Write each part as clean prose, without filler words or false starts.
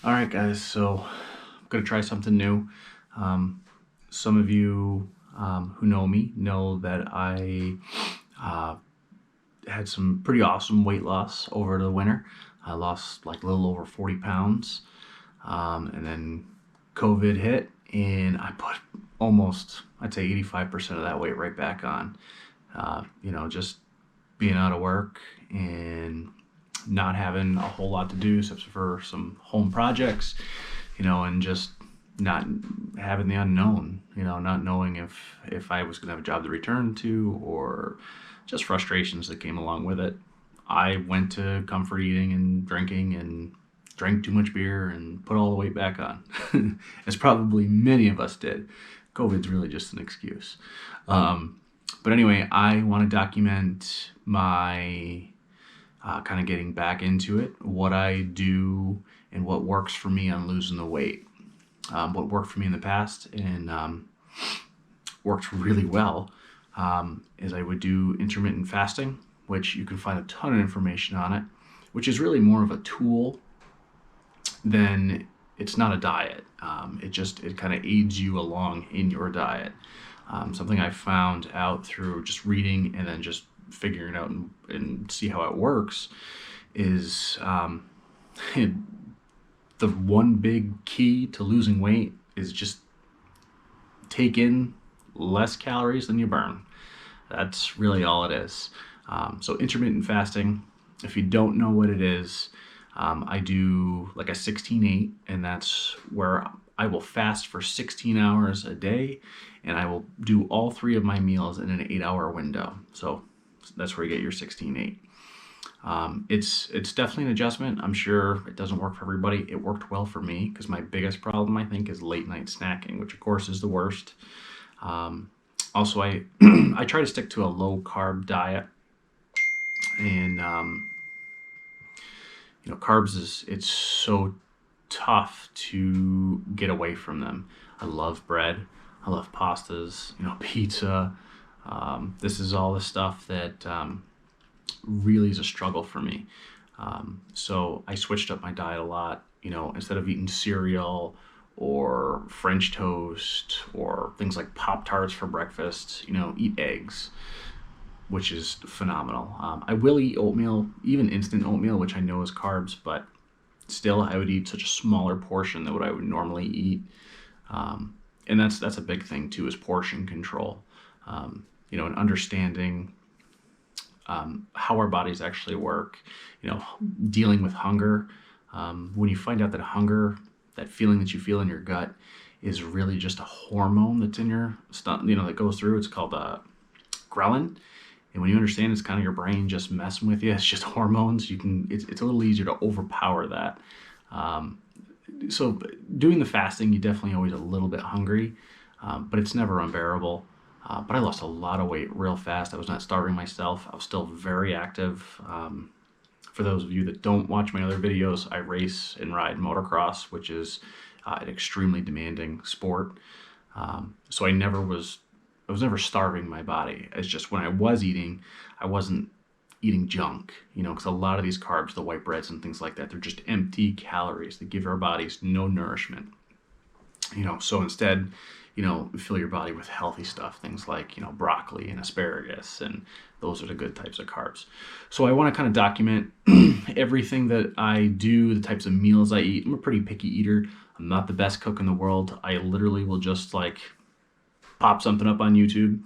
All right, guys, so I'm going to try something new. Um, some of you who know me know that I uh, had some pretty awesome weight loss over the winter. I lost like a little over 40 pounds. And then COVID hit, and I put almost, I'd say 85% of that weight right back on. Just being out of work and not having a whole lot to do except for some home projects, and just not having the unknown, not knowing if I was going to have a job to return to or just frustrations that came along with it. I went to comfort eating and drinking and drank too much beer and put all the weight back on, as probably many of us did. COVID's really just an excuse. But anyway, I want to document my kind of getting back into it, what I do, and what works for me on losing the weight. What worked for me in the past and worked really well is I would do intermittent fasting, which you can find a ton of information on it, which is really more of a tool than it's not a diet. It kind of aids you along in your diet. Something I found out through just reading and then just figuring it out and see how it works is the one big key to losing weight is just take in less calories than you burn. That's really all it is. So intermittent fasting, if you don't know what it is, I do like a 16-8, and that's where I will fast for 16 hours a day, and I will do all three of my meals in an 8-hour window. So that's where you get your 16-8. It's definitely an adjustment. I'm sure it doesn't work for everybody. It worked well for me because my biggest problem, I think, is late night snacking, which of course is the worst. Also, I I try to stick to a low carb diet, and carbs it's so tough to get away from them. I love bread. I love pastas. Pizza. This is all the stuff that really is a struggle for me. So I switched up my diet a lot. Instead of eating cereal or French toast or things like Pop-Tarts for breakfast, eat eggs, which is phenomenal. I will eat oatmeal, even instant oatmeal, which I know is carbs, but still I would eat such a smaller portion than what I would normally eat. And that's a big thing too, is portion control. And understanding how our bodies actually work, dealing with hunger. When you find out that hunger, that feeling that you feel in your gut, is really just a hormone that's in your stomach, that goes through. It's called ghrelin. And when you understand it's kind of your brain just messing with you, it's just hormones. It's a little easier to overpower that. So doing the fasting, you definitely always a little bit hungry, but it's never unbearable. But I lost a lot of weight real fast. I was not starving myself. I was still very active. For those of you that don't watch my other videos, I race and ride motocross, which is an extremely demanding sport. So I was never starving my body. It's just when I was eating, I wasn't eating junk, because a lot of these carbs, the white breads and things like that, they're just empty calories. They give our bodies no nourishment. So instead, fill your body with healthy stuff, things like, broccoli and asparagus, and those are the good types of carbs. So I want to kind of document everything that I do, the types of meals I eat. I'm a pretty picky eater. I'm not the best cook in the world. I literally will just pop something up on YouTube,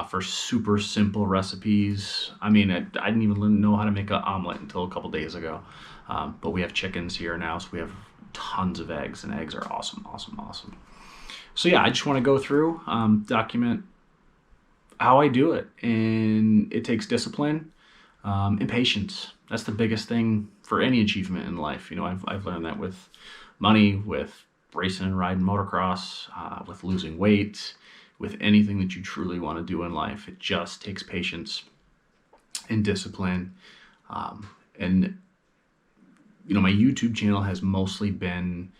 for super simple recipes. I mean, I didn't even know how to make an omelet until a couple days ago. But we have chickens here now, so we have tons of eggs, and eggs are awesome, awesome, awesome. So yeah, I just want to go through, document how I do it, and it takes discipline and patience. That's the biggest thing for any achievement in life. I've learned that with money, with racing and riding motocross, with losing weight, with anything that you truly want to do in life. It just takes patience and discipline. And my YouTube channel has mostly been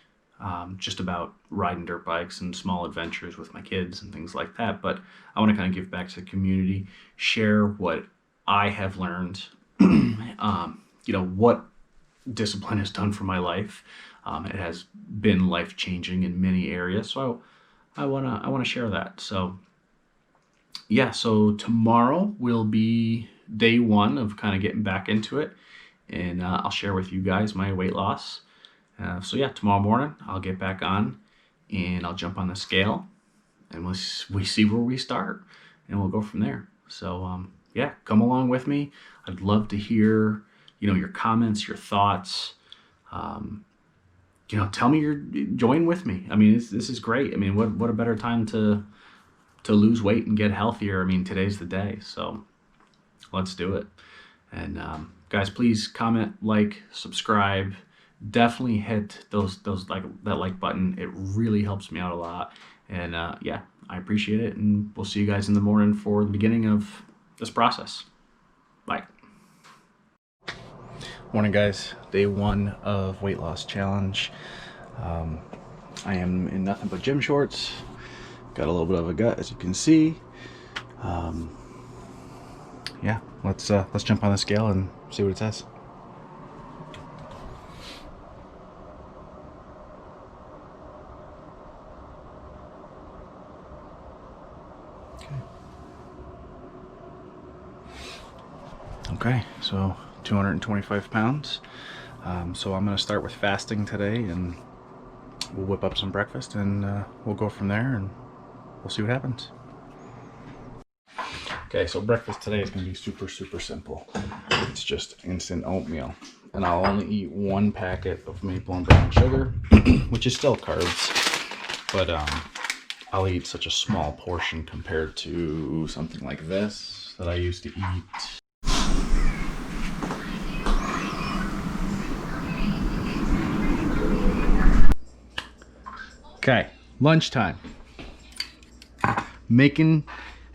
just about riding dirt bikes and small adventures with my kids and things like that. But I want to kind of give back to the community, share what I have learned, what discipline has done for my life. It has been life changing in many areas. So I wanna share that. So yeah, so tomorrow will be day one of kind of getting back into it, and I'll share with you guys my weight loss. So yeah, tomorrow morning I'll get back on, and I'll jump on the scale, and we see where we start, and we'll go from there. So yeah, come along with me. I'd love to hear your comments, your thoughts. Um, Tell me you're join with me. I mean, this is great. I mean, what a better time to lose weight and get healthier. I mean, today's the day. So let's do it. And guys, please comment, like, subscribe. Definitely hit those like that like button. It really helps me out a lot. And yeah, I appreciate it. And we'll see you guys in the morning for the beginning of this process. Bye. Morning, guys. Day one of weight loss challenge. I am in nothing but gym shorts. Got a little bit of a gut, as you can see. Yeah, let's jump on the scale and see what it says. Okay, so 225 pounds. So I'm going to start with fasting today, and we'll whip up some breakfast, and we'll go from there, and we'll see what happens. Okay, so breakfast today is going to be super simple. It's just instant oatmeal, and I'll only eat one packet of maple and brown sugar, which is still carbs, but I'll eat such a small portion compared to something like this that I used to eat. Okay, lunchtime. Bacon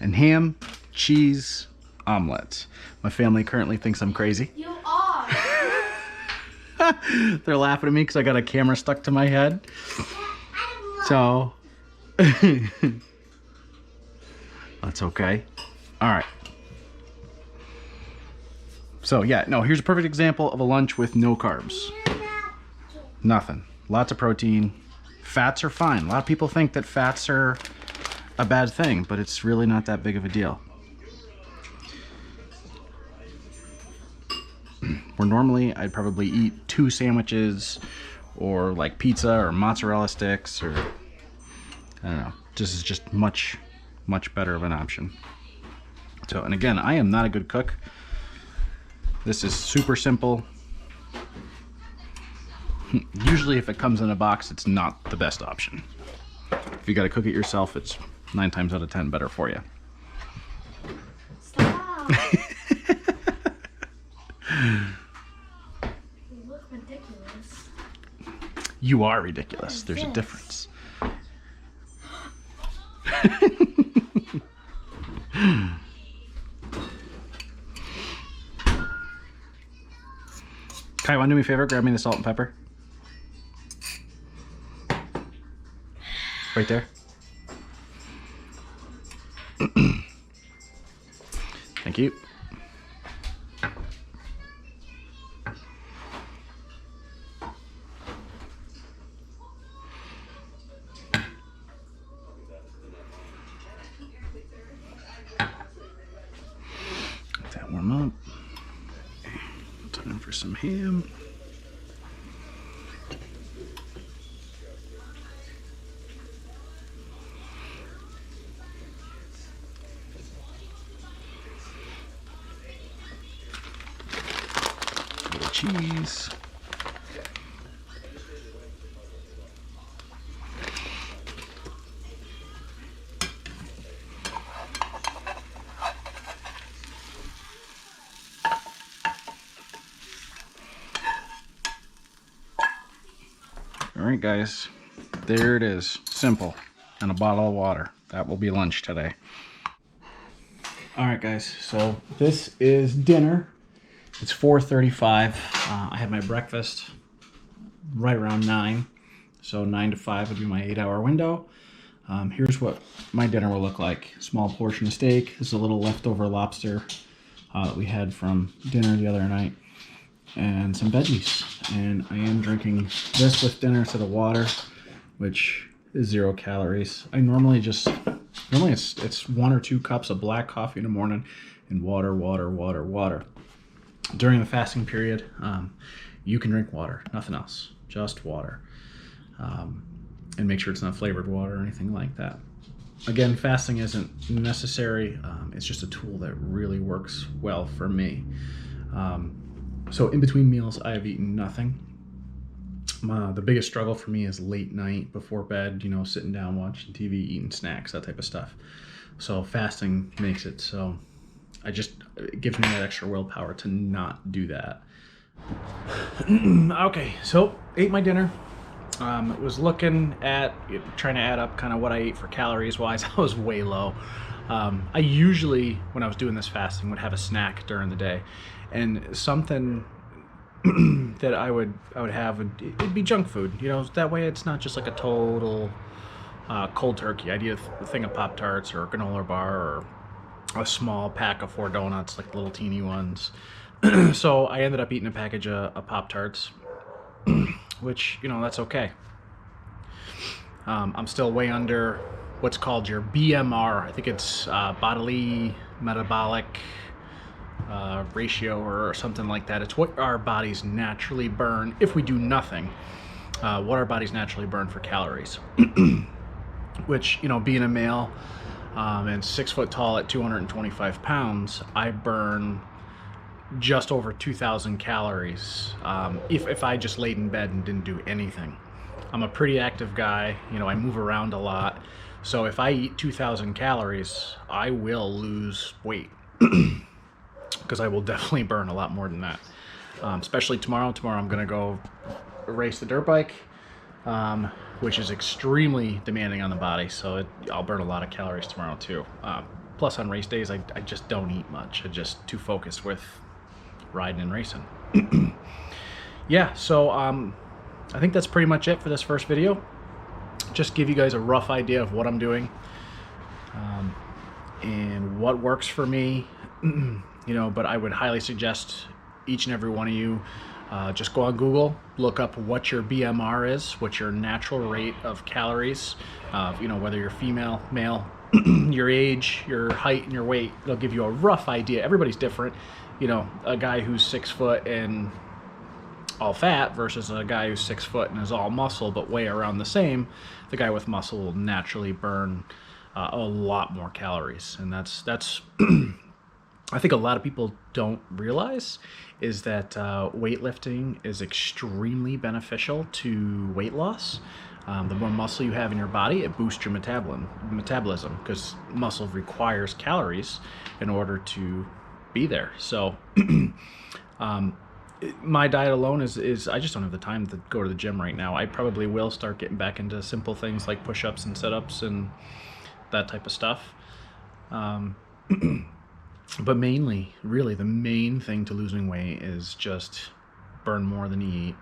and ham, cheese, omelette. My family currently thinks I'm crazy. You are. They're laughing at me because I got a camera stuck to my head. So, that's okay. All right. So yeah, no, here's a perfect example of a lunch with no carbs. Nothing. Lots of protein. Fats are fine. A lot of people think that fats are a bad thing, but it's really not that big of a deal. Where normally I'd probably eat 2 sandwiches or like pizza or mozzarella sticks, or I don't know. This is just much better of an option. So, and again, I am not a good cook. This is super simple. Usually if it comes in a box, it's not the best option. If you got to cook it yourself, it's 9 times out of 10 better for you. Stop. You look ridiculous. You are ridiculous. There's a difference. Kai, want to do me a favor? Grab me the salt and pepper. Right there. Thank you. Let that warm up. Time for some ham. Cheese. All right, guys, there it is. Simple. And a bottle of water. That will be lunch today. All right, guys, so this is dinner. It's 4:35. I had my breakfast right around 9. So 9 to 5 would be my 8-hour window. Here's what my dinner will look like. Small portion of steak. This is a little leftover lobster that we had from dinner the other night. and some veggies. And I am drinking this with dinner instead of water, which is 0 calories. I normally it's 1 or 2 cups of black coffee in the morning and water. During the fasting period, you can drink water, nothing else, just water. And make sure it's not flavored water or anything like that. Again, fasting isn't necessary. It's just a tool that really works well for me. So in between meals, I have eaten nothing. The biggest struggle for me is late night before bed, sitting down, watching TV, eating snacks, that type of stuff. So fasting makes it so it gives me that extra willpower to not do that. Okay, so ate my dinner. Was looking at trying to add up kind of what I ate for calories wise. I was way low. I usually, when I was doing this fasting, would have a snack during the day, and something that I would have it'd be junk food. That way it's not just like a total cold turkey. I'd eat a thing of Pop-Tarts or a granola bar or a small pack of 4 donuts, like the little teeny ones. So I ended up eating a package of Pop-Tarts, which, that's okay. I'm still way under what's called your BMR. I think it's bodily metabolic ratio or something like that. It's what our bodies naturally burn if we do nothing. What our bodies naturally burn for calories. Which, being a male and 6 foot tall at 225 pounds, I burn just over 2,000 calories if I just laid in bed and didn't do anything. I'm a pretty active guy. I move around a lot. So if I eat 2,000 calories, I will lose weight because I will definitely burn a lot more than that. Especially tomorrow. Tomorrow I'm going to go race the dirt bike, which is extremely demanding on the body. So I'll burn a lot of calories tomorrow too. Plus on race days, I just don't eat much. I'm just too focused with riding and racing. Yeah, so I think that's pretty much it for this first video. Just give you guys a rough idea of what I'm doing and what works for me. But I would highly suggest each and every one of you just go on Google, look up what your BMR is, what your natural rate of calories, whether you're female, male, your age, your height, and your weight. It'll give you a rough idea. Everybody's different. A guy who's 6 foot and all fat versus a guy who's 6 foot and is all muscle but weigh around the same. The guy with muscle will naturally burn a lot more calories, and that's I think a lot of people don't realize is that weightlifting is extremely beneficial to weight loss. The more muscle you have in your body, it boosts your metabolism because muscle requires calories in order to be there. So my diet alone is I just don't have the time to go to the gym right now. I probably will start getting back into simple things like push-ups and sit-ups and that type of stuff. But mainly, really, the main thing to losing weight is just burn more than you eat.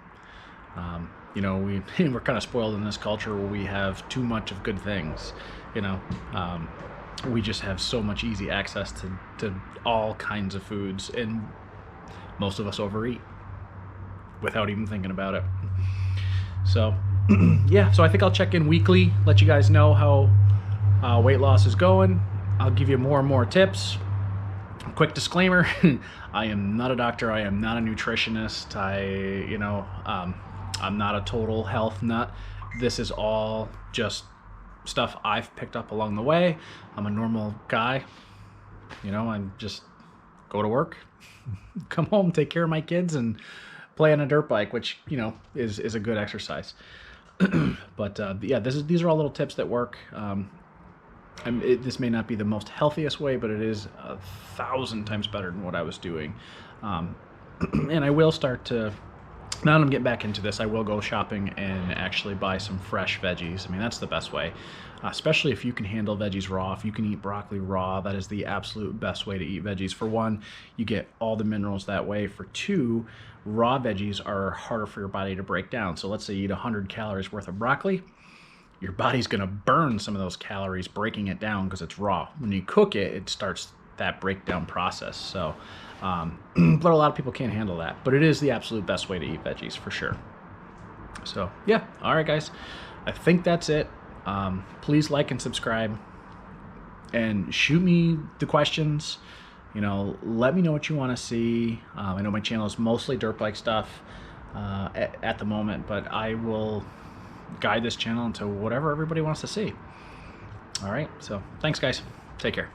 We're kind of spoiled in this culture where we have too much of good things. We just have so much easy access to all kinds of foods, and most of us overeat without even thinking about it. So, yeah, so I think I'll check in weekly, let you guys know how weight loss is going. I'll give you more and more tips. Quick disclaimer, I am not a doctor. I am not a nutritionist. I'm not a total health nut. This is all just stuff I've picked up along the way. I'm a normal guy. I just go to work, come home, take care of my kids, and play on a dirt bike, which, is a good exercise. But yeah, these are all little tips that work. This may not be the most healthiest way, but it is 1,000 times better than what I was doing. And I will start to, now that I'm getting back into this, I will go shopping and actually buy some fresh veggies. I mean, that's the best way, especially if you can handle veggies raw. If you can eat broccoli raw, that is the absolute best way to eat veggies. For one, you get all the minerals that way. For two, raw veggies are harder for your body to break down. So let's say you eat 100 calories worth of broccoli. Your body's going to burn some of those calories breaking it down because it's raw. When you cook it, it starts that breakdown process. So, but a lot of people can't handle that. But it is the absolute best way to eat veggies for sure. So yeah, all right, guys. I think that's it. Please like and subscribe, and shoot me the questions. Let me know what you want to see. I know my channel is mostly dirt bike stuff at the moment, but I will guide this channel into whatever everybody wants to see. All right, so thanks, guys. Take care.